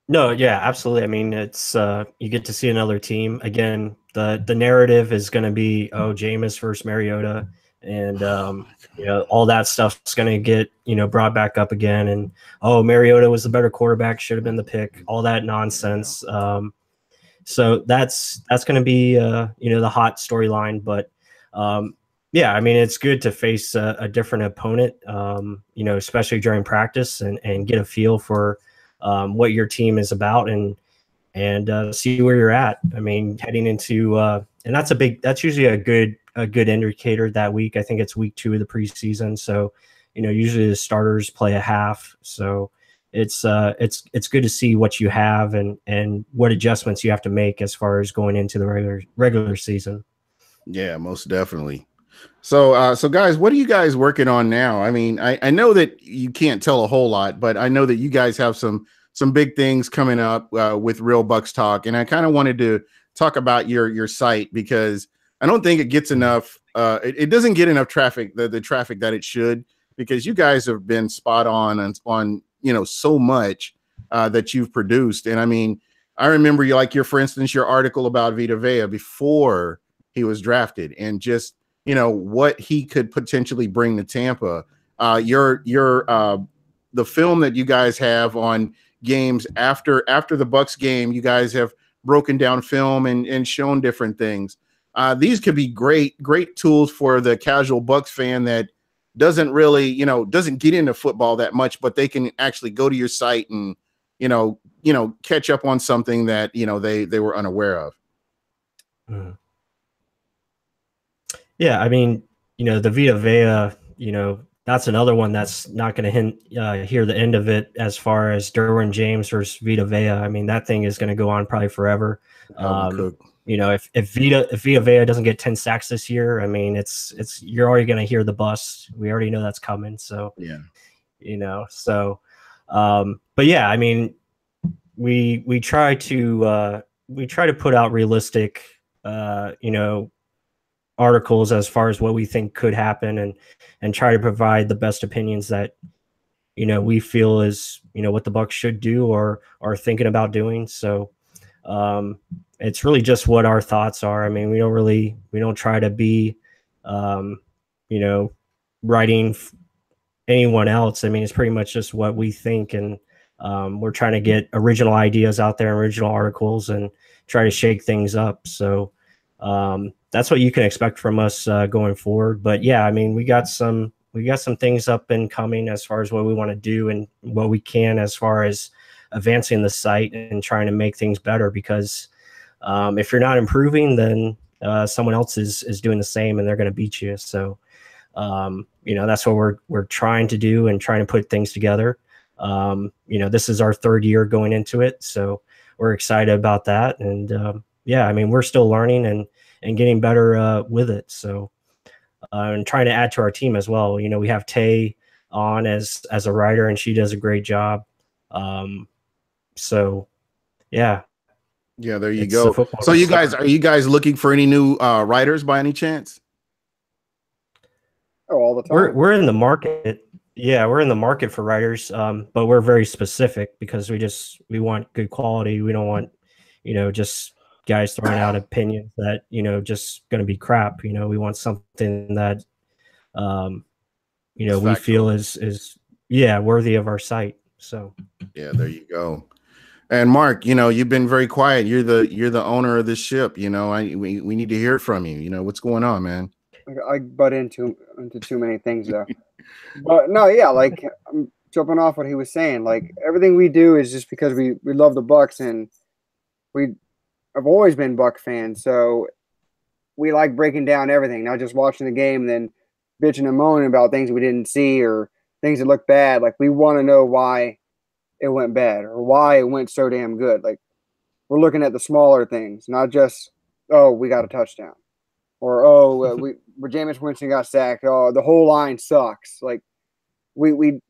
No, yeah, absolutely. I mean, it's you get to see another team. Again, the narrative is going to be, Jameis versus Mariota, and all that stuff's going to get brought back up again. And Mariota was the better quarterback, should have been the pick. All that nonsense. So that's going to be the hot storyline. But yeah, I mean, it's good to face a different opponent, especially during practice and get a feel for what your team is about and see where you're at. I mean, heading into and that's usually a good indicator that week. I think it's week 2 of the preseason. So, usually the starters play a half. So it's good to see what you have and what adjustments you have to make as far as going into the regular season. Yeah, most definitely. So guys, what are you guys working on now? I mean, I know that you can't tell a whole lot, but I know that you guys have some big things coming up with Real Bucs Talk, and I kind of wanted to talk about your site because I don't think it gets enough. It doesn't get enough traffic, the traffic that it should, because you guys have been spot on so much that you've produced. And I mean, I remember for instance, your article about Vita Vea before he was drafted, and just what he could potentially bring to Tampa. The film that you guys have on games after the Bucs game, you guys have broken down film and shown different things. These could be great tools for the casual Bucs fan that doesn't really, doesn't get into football that much, but they can actually go to your site and, catch up on something that, they were unaware of. Mm. Yeah, I mean, the Vita Vea, that's another one that's not going to hear the end of it as far as Derwin James versus Vita Vea. I mean, that thing is going to go on probably forever. If Vita Vea doesn't get 10 sacks this year, I mean, you're already going to hear the bust. We already know that's coming. So yeah, but yeah, I mean, we try to put out realistic, articles as far as what we think could happen and try to provide the best opinions that we feel is, what the Bucs should do or are thinking about doing. So it's really just what our thoughts are. I mean, we don't try to be, writing anyone else. I mean, it's pretty much just what we think. And we're trying to get original ideas out there, original articles, and try to shake things up. So that's what you can expect from us going forward. But yeah, I mean, we got some things up and coming as far as what we want to do and what we can as far as advancing the site and trying to make things better, because if you're not improving, then someone else is doing the same and they're going to beat you. So that's what we're trying to do and trying to put things together. This is our third year going into it, so we're excited about that. And I mean, we're still learning and getting better with it. So and trying to add to our team as well. We have Tay on as a writer, and she does a great job. So yeah, there you go. So are you guys looking for any new writers by any chance? Oh, all the time. We're in the market. Yeah, we're in the market for writers, but we're very specific because we want good quality. We don't want, just guys throwing out opinions that, just going to be crap. We want something that, we feel is worthy of our site. So yeah, there you go. And Mark, you've been very quiet. You're the owner of this ship. We need to hear it from you. What's going on, man? I butt into too many things though. But no, yeah, like I'm jumping off what he was saying. Like everything we do is just because we love the Bucs, and I've always been Buc fans, so we like breaking down everything, not just watching the game and then bitching and moaning about things we didn't see or things that look bad. Like we want to know why it went bad or why it went so damn good. Like we're looking at the smaller things, not just, oh, we got a touchdown. Or, Jameis Winston got sacked. Oh, the whole line sucks. Like, we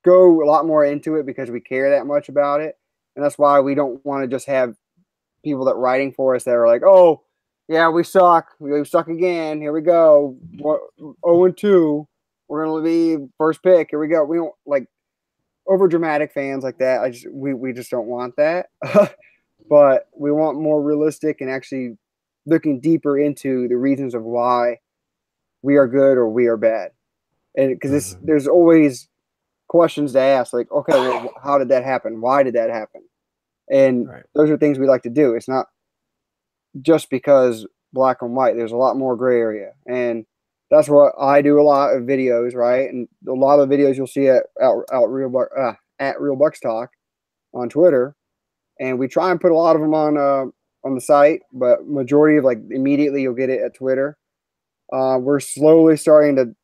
go a lot more into it because we care that much about it. And that's why we don't want to just have people that writing for us that are like, oh, yeah, we suck. We suck again. Here we go. 0-2. We're going to be first pick. Here we go. We don't like over dramatic fans like that. We just don't want that. But we want more realistic and actually looking deeper into the reasons of why we are good or we are bad. And because there's always questions to ask, like, okay, well, how did that happen? Why did that happen? And those are things we like to do. It's not just because black and white. There's a lot more gray area. And that's what I do a lot of videos, right? And a lot of videos you'll see at Real Bucs Talk on Twitter. And we try and put a lot of them on the site, but majority of immediately you'll get it at Twitter. We're slowly starting to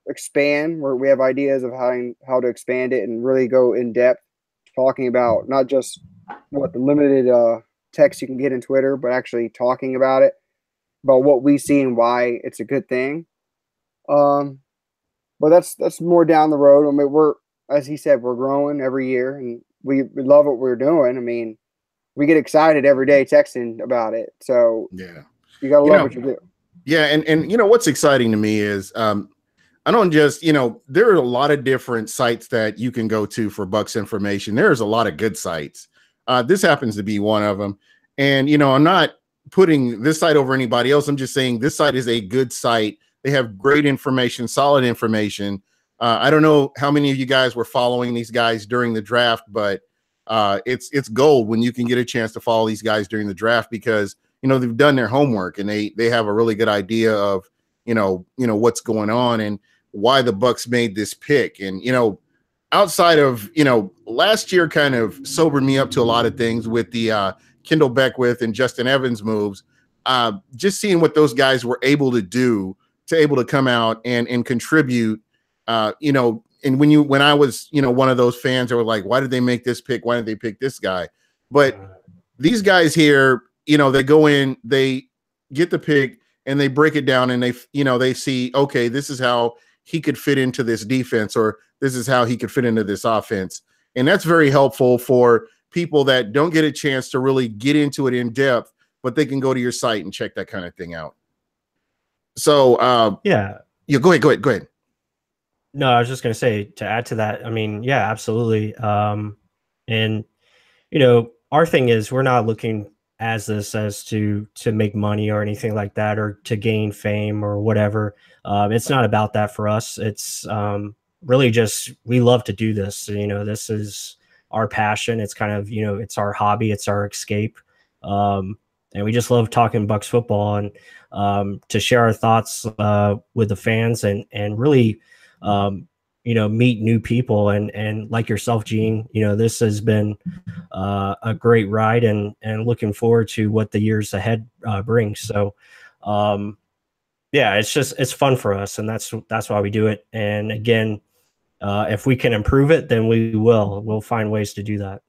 expand where we have ideas of how to expand it and really go in depth, talking about not just what the limited text you can get in Twitter, but actually talking about it, about what we see and why it's a good thing. But that's more down the road. I mean, we're, as he said, we're growing every year and we love what we're doing. I mean, we get excited every day texting about it. So yeah, you got to love what you do. Yeah. And what's exciting to me is, I don't just, there are a lot of different sites that you can go to for Bucs information. There's a lot of good sites. This happens to be one of them. And, I'm not putting this site over anybody else. I'm just saying this site is a good site. They have great information, solid information. I don't know how many of you guys were following these guys during the draft, but it's gold when you can get a chance to follow these guys during the draft, because they've done their homework and they have a really good idea of what's going on and why the Bucs made this pick. And outside of last year kind of sobered me up to a lot of things with the Kendall Beckwith and Justin Evans moves. Just seeing what those guys were able to do to come out and contribute. And when I was, one of those fans that were like, why did they make this pick? Why did they pick this guy? But these guys here, they go in, they get the pick and they break it down and they see, okay, this is how he could fit into this defense, or this is how he could fit into this offense. And that's very helpful for people that don't get a chance to really get into it in depth, but they can go to your site and check that kind of thing out. So, yeah, go ahead. No, I was just going to say, to add to that, I mean, yeah, absolutely. And our thing is, we're not looking as to make money or anything like that, or to gain fame or whatever. It's not about that for us. It's really just, we love to do this. This is our passion. It's kind of, it's our hobby. It's our escape. And we just love talking Bucs football, and to share our thoughts with the fans, and really, meet new people, and like yourself, Gene, this has been a great ride, and looking forward to what the years ahead brings. So, yeah, it's fun for us, and that's why we do it. And again, if we can improve it, then we'll find ways to do that.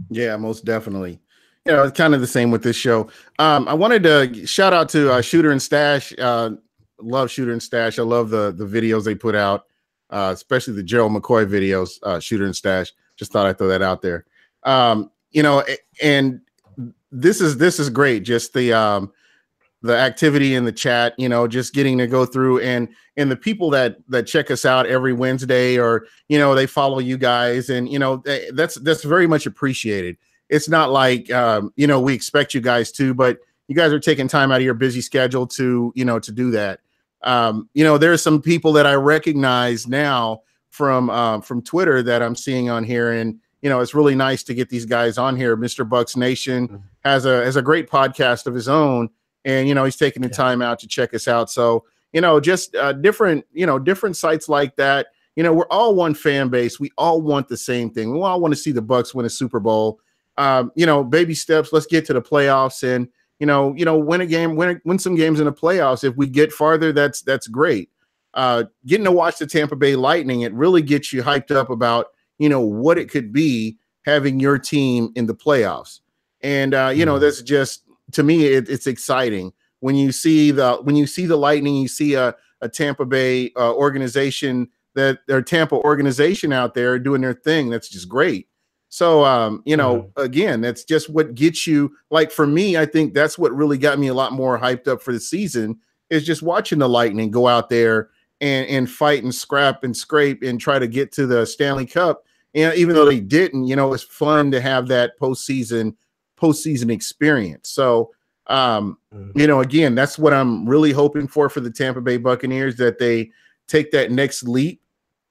Yeah, most definitely. It's kind of the same with this show. I wanted to shout out to Shooter and Stash. Love Shooter and Stash. I love the videos they put out, especially the Gerald McCoy videos. Shooter and Stash. Just thought I'd throw that out there. And this is great. Just the activity in the chat. Just getting to go through, and the people that check us out every Wednesday, or they follow you guys, and that's very much appreciated. It's not like we expect you guys to, but you guys are taking time out of your busy schedule to do that. There's some people that I recognize now from Twitter that I'm seeing on here, and it's really nice to get these guys on here. Mr. Bucs Nation has a great podcast of his own, and he's taking the time out to check us out. So just different sites like that. We're all one fan base. We all want the same thing. We all want to see the Bucs win a Super Bowl. Baby steps. Let's get to the playoffs, and win a game, win some games in the playoffs. If we get farther, that's great. Getting to watch the Tampa Bay Lightning, it really gets you hyped up about what it could be having your team in the playoffs. And that's just, to me, it's exciting when you see the Lightning. You see a Tampa Bay organization, their Tampa organization out there doing their thing. That's just great. So, again, that's just what gets you. Like, for me, I think that's what really got me a lot more hyped up for the season, is just watching the Lightning go out there and fight and scrap and scrape and try to get to the Stanley Cup. And even though they didn't, it's fun to have that postseason experience. So, again, that's what I'm really hoping for the Tampa Bay Buccaneers, that they take that next leap.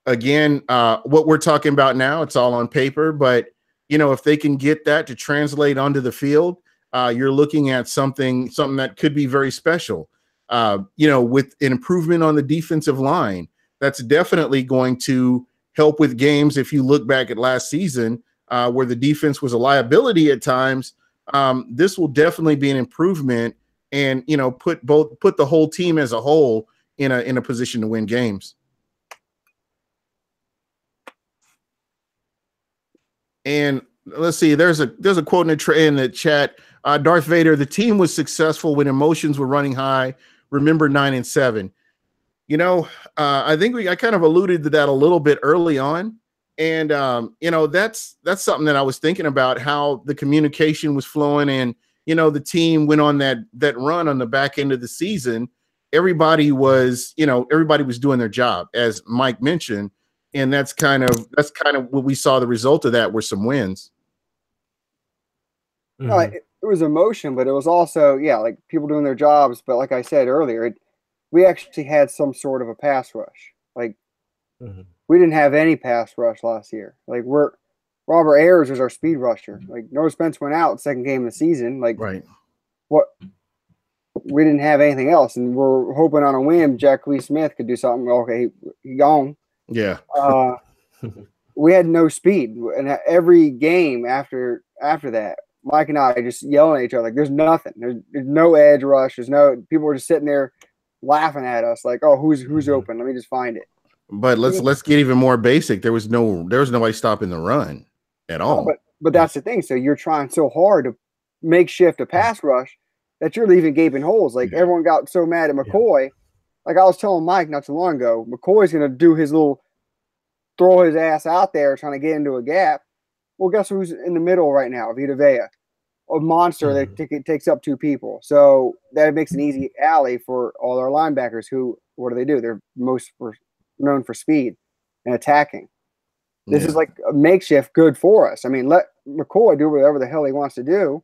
Again, what we're talking about now, it's all on paper, but if they can get that to translate onto the field, you're looking at something that could be very special. With an improvement on the defensive line, that's definitely going to help with games. If you look back at last season, where the defense was a liability at times, this will definitely be an improvement, and put the whole team as a whole in a position to win games. And let's see, there's a quote in the chat. Darth Vader, the team was successful when emotions were running high. Remember 9 and 7. I think I kind of alluded to that a little bit early on. And, that's something that I was thinking about, how the communication was flowing, and, the team went on that run on the back end of the season. Everybody was doing their job, as Mike mentioned. And that's kind of what we saw. The result of that were some wins. It was emotion, but it was also, like people doing their jobs. But like I said earlier, we actually had some sort of a pass rush. Like, we didn't have any pass rush last year. Like, Robert Ayers was our speed rusher. Like, Noah Spence went out second game of the season. Like, right. What? We didn't have anything else, and we're hoping on a whim Jack Lee Smith could do something. Okay, he gone. Yeah. We had no speed, and every game after that, Mike and I just yelling at each other like, "There's nothing. There's no edge rush. There's no." People were just sitting there laughing at us like, "Oh, who's open? Let me just find it." But let's get even more basic. There was nobody stopping the run at all. But that's the thing. So you're trying so hard to makeshift a pass rush that you're leaving gaping holes. Like, everyone got so mad at McCoy. Yeah. Like I was telling Mike not too long ago, McCoy's going to do his little throw his ass out there trying to get into a gap. Well, guess who's in the middle right now? Vita Vea, a monster that takes up two people. So that makes an easy alley for all our linebackers who, what do? They're most known for speed. and attacking. This is like a makeshift good for us. I mean, let McCoy do whatever the hell he wants to do,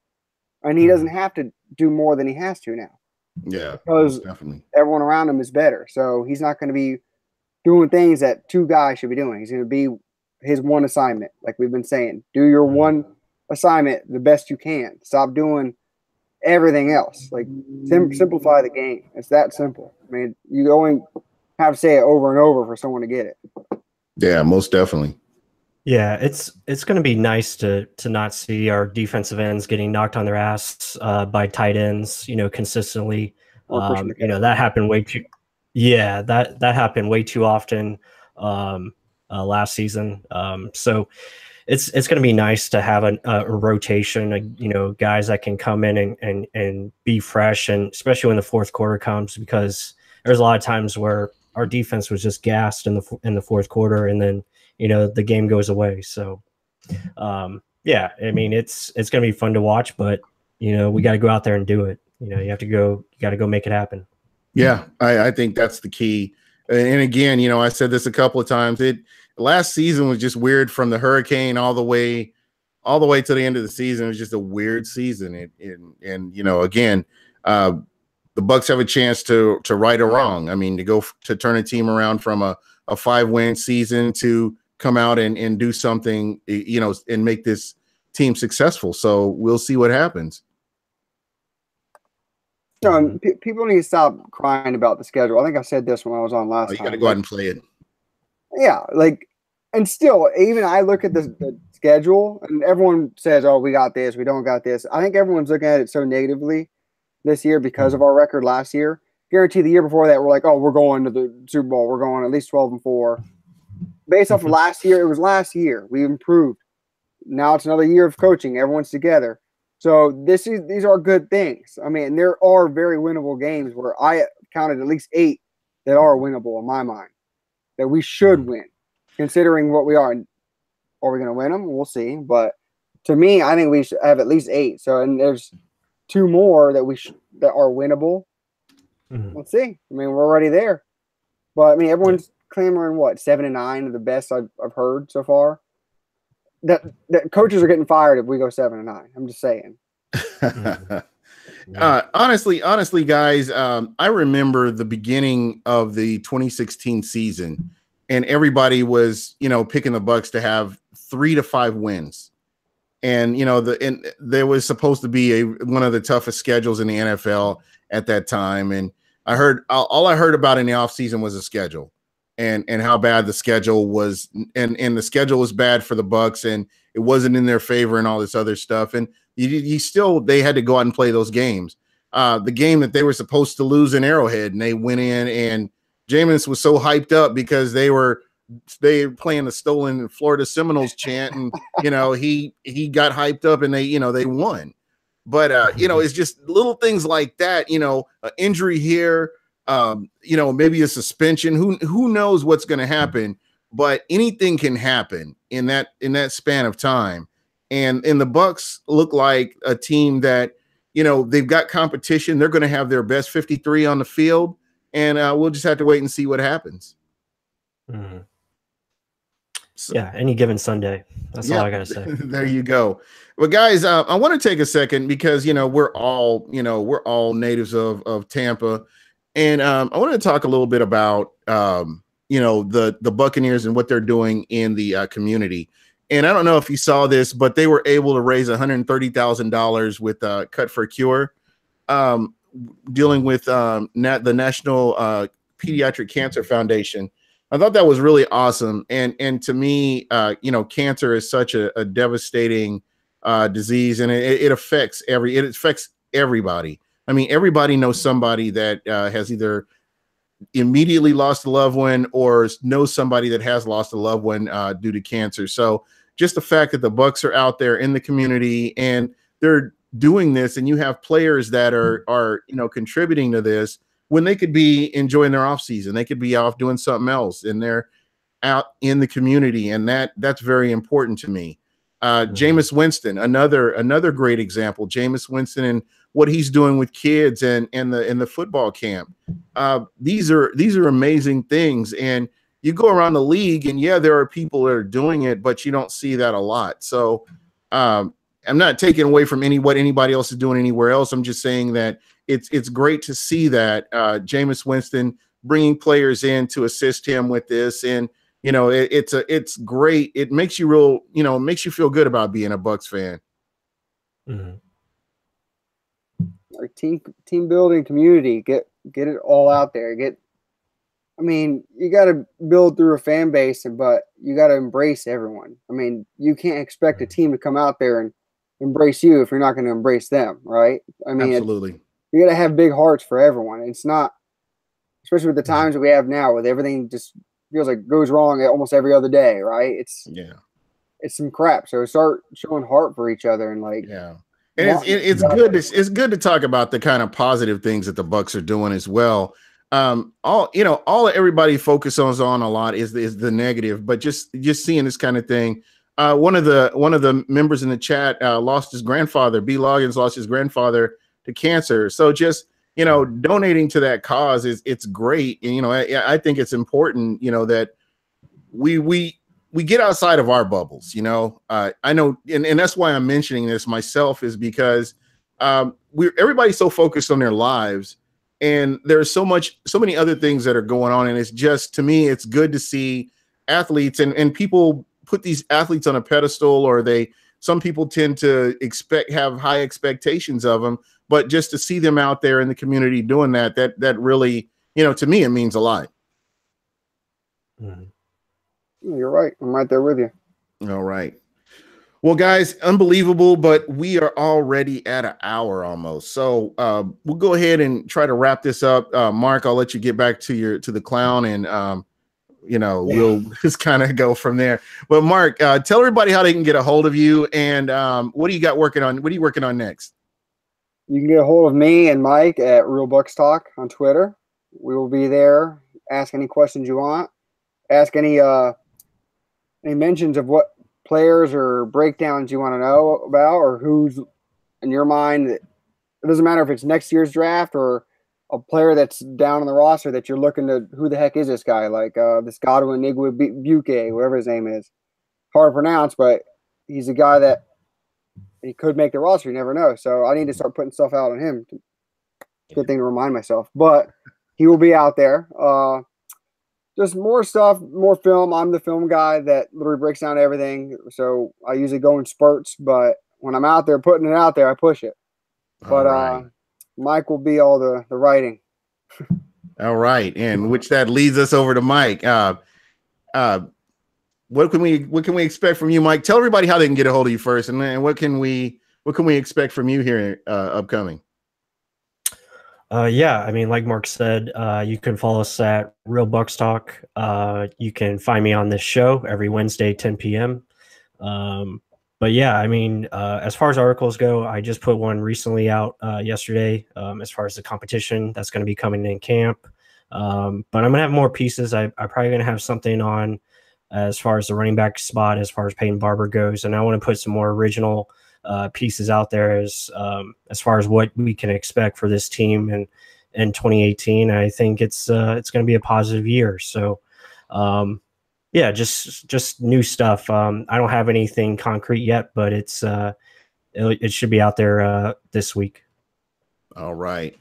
and he doesn't have to do more than he has to now. Yeah, because definitely everyone around him is better. So he's not going to be doing things that two guys should be doing. He's going to be his one assignment, like we've been saying. Do your one assignment the best you can. Stop doing everything else. Like simplify the game. It's that simple. I mean, you only have to say it over and over for someone to get it. Yeah, most definitely. Yeah, it's going to be nice to not see our defensive ends getting knocked on their ass by tight ends, consistently. That happened way too. Yeah, that happened way too often last season. So it's going to be nice to have a rotation, guys that can come in and be fresh, and especially when the fourth quarter comes, because there's a lot of times where our defense was just gassed in the fourth quarter, and then the game goes away. So yeah, I mean it's going to be fun to watch, but we got to go out there and do it. You got to go make it happen. Yeah, I think that's the key. And again, I said this a couple of times. Last season was just weird, from the hurricane all the way to the end of the season. It was just a weird season. And again, the Bucs have a chance to right a wrong. I mean, to turn a team around from a 5-win season to come out and do something, and make this team successful. So we'll see what happens. No, people need to stop crying about the schedule. I think I said this when I was on last time. You got to go out and play it. Yeah, and still, even I look at the schedule, and everyone says, "Oh, we got this, we don't got this." I think everyone's looking at it so negatively this year because of our record last year. Guarantee the year before that, we're like, "Oh, we're going to the Super Bowl. We're going at least 12-4." Based off of last year, it was last year. We improved. Now it's another year of coaching. Everyone's together. So these are good things. I mean, there are very winnable games where I counted at least 8 that are winnable in my mind, that we should win, considering what we are. Are we going to win them? We'll see. But to me, I think we should have at least 8. So, and there's 2 more that that are winnable. Let's see. I mean, we're already there. But I mean, everyone's clamoring 7-9 are the best I've heard so far. That coaches are getting fired if we go 7-9. I'm just saying. Honestly, guys, I remember the beginning of the 2016 season, and everybody was, picking the Bucs to have 3 to 5 wins, and there was supposed to be one of the toughest schedules in the NFL at that time, and all I heard about in the offseason was a schedule. And how bad the schedule was, and the schedule was bad for the Bucs, and it wasn't in their favor, and all this other stuff. And they had to go out and play those games. The game that they were supposed to lose in Arrowhead, and they went in, and Jameis was so hyped up because they were playing the stolen Florida Seminoles chant, and he got hyped up, and they won. But it's just little things like that. An injury here. Maybe a suspension. Who knows what's going to happen? But anything can happen in that span of time. And the Bucs look like a team that they've got competition. They're going to have their best 53 on the field, and we'll just have to wait and see what happens. Mm-hmm. So, yeah, any given Sunday. That's all I got to say. There you go. Well, guys, I want to take a second because we're all natives of Tampa. And I want to talk a little bit about, the Buccaneers and what they're doing in the community. And I don't know if you saw this, but they were able to raise $130,000 with Cut for Cure, dealing with the National Pediatric Cancer Foundation. I thought that was really awesome. And to me, cancer is such a devastating disease, and it affects everybody. I mean, everybody knows somebody that has either immediately lost a loved one or knows somebody that has lost a loved one due to cancer. So just the fact that the Bucs are out there in the community and they're doing this, and you have players that are contributing to this when they could be enjoying their off season, they could be off doing something else, and they're out in the community, and that's very important to me. Jameis Winston, another great example. Jameis Winston and what he's doing with kids and the football camp. These are amazing things. And you go around the league, and yeah, there are people that are doing it, but you don't see that a lot. So I'm not taking away from what anybody else is doing anywhere else. I'm just saying that it's great to see that Jameis Winston bringing players in to assist him with this, and it's great. It makes you it makes you feel good about being a Bucs fan. Mm-hmm. Our team building, community, get it all out there. You got to build through a fan base, but you got to embrace everyone. I mean, you can't expect a team to come out there and embrace you if you're not going to embrace them, right? I mean, absolutely. You got to have big hearts for everyone. It's not, especially with the times that we have now, with everything just feels like goes wrong almost every other day, right? It's some crap. So start showing heart for each other and And it's good. It's good to talk about the kind of positive things that the Bucs are doing as well. All everybody focuses on a lot is the negative, but just seeing this kind of thing. One of the members in the chat lost his grandfather. B. Loggins lost his grandfather to cancer. So just donating to that cause it's great. And I think it's important that we get outside of our bubbles. I know, and that's why I'm mentioning this myself, is because everybody's so focused on their lives, and there's so many other things that are going on. And it's just, to me, it's good to see athletes and people put these athletes on a pedestal, or some people tend to have high expectations of them, but just to see them out there in the community doing that really, to me, it means a lot. Mm-hmm. You're right. I'm right there with you. All right. Well, guys, unbelievable, but we are already at an hour almost. So we'll go ahead and try to wrap this up. Mark, I'll let you get back to the clown, and we'll just kind of go from there. But Mark, tell everybody how they can get a hold of you, and what do you got working on? What are you working on next? You can get a hold of me and Mike at Real Bucs Talk on Twitter. We will be there. Ask any questions you want. Ask any mentions of what players or breakdowns you want to know about, or who's in your mind. It doesn't matter if it's next year's draft or a player that's down on the roster that you're looking to, who the heck is this guy? Like this Godwin Buc, whatever his name is. Hard to pronounce, but he's a guy that he could make the roster. You never know. So I need to start putting stuff out on him. Good thing to remind myself. But he will be out there. Just more stuff, more film. I'm the film guy that literally breaks down everything. So I usually go in spurts, but when I'm out there putting it out there, I push it. But Mike will be all the writing. All right, and which that leads us over to Mike. What can we expect from you, Mike? Tell everybody how they can get a hold of you first, and then what can we expect from you here upcoming? Like Mark said, you can follow us at Real Bucs Talk. You can find me on this show every Wednesday, 10 p.m. As far as articles go, I just put one recently out yesterday as far as the competition that's going to be coming in camp. But I'm going to have more pieces. I'm probably going to have something on as far as the running back spot, as far as Peyton Barber goes. And I want to put some more original pieces out there as far as what we can expect for this team in 2018. I think it's going to be a positive year. So, just new stuff. I don't have anything concrete yet, but it should be out there this week. All right.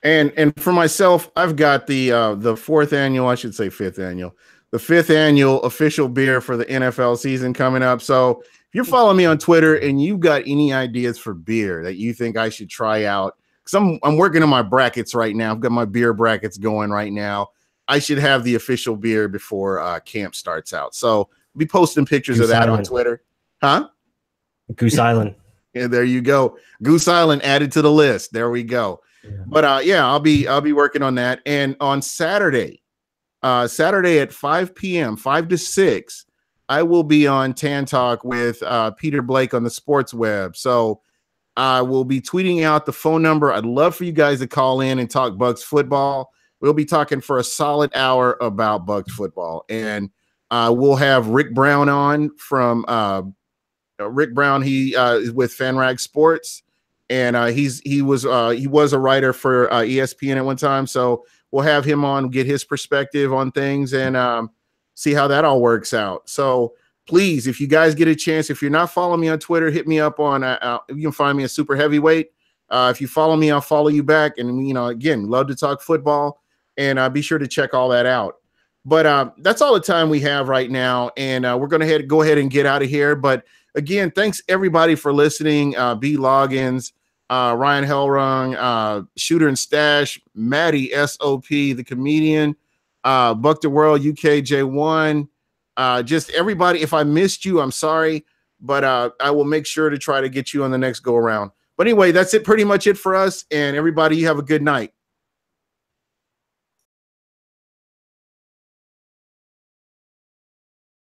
And for myself, I've got the fifth annual official beer for the NFL season coming up. So if you're following me on Twitter and you've got any ideas for beer that you think I should try out, because I'm working on my brackets right now. I've got my beer brackets going right now. I should have the official beer before camp starts out. So I'll be posting pictures of that on Twitter. Huh? Goose Island. Yeah, there you go. Goose Island added to the list. There we go. Yeah. But I'll be working on that. And on Saturday at 5 p.m., 5 to 6, I will be on Tan Talk with Peter Blake on the Sports Web. So I will be tweeting out the phone number. I'd love for you guys to call in and talk Bucs football. We'll be talking for a solid hour about Bucs football. And we'll have Rick Brown on from Rick Brown. He is with FanRag Sports, and he was a writer for ESPN at one time. So we'll have him on, get his perspective on things, and see how that all works out. So please, if you guys get a chance, if you're not following me on Twitter, hit me up on, you can find me at Super Heavyweight. If you follow me, I'll follow you back. And, again, love to talk football, and be sure to check all that out. But that's all the time we have right now. And we're going to go ahead and get out of here. But again, thanks everybody for listening. B Loggins, Ryan Hellrung, Shooter and Stash, Maddie SOP, the comedian, Buc the World, UKJ1, just everybody. If I missed you, I'm sorry, but I will make sure to try to get you on the next go around. But anyway, that's pretty much it for us. And everybody, you have a good night.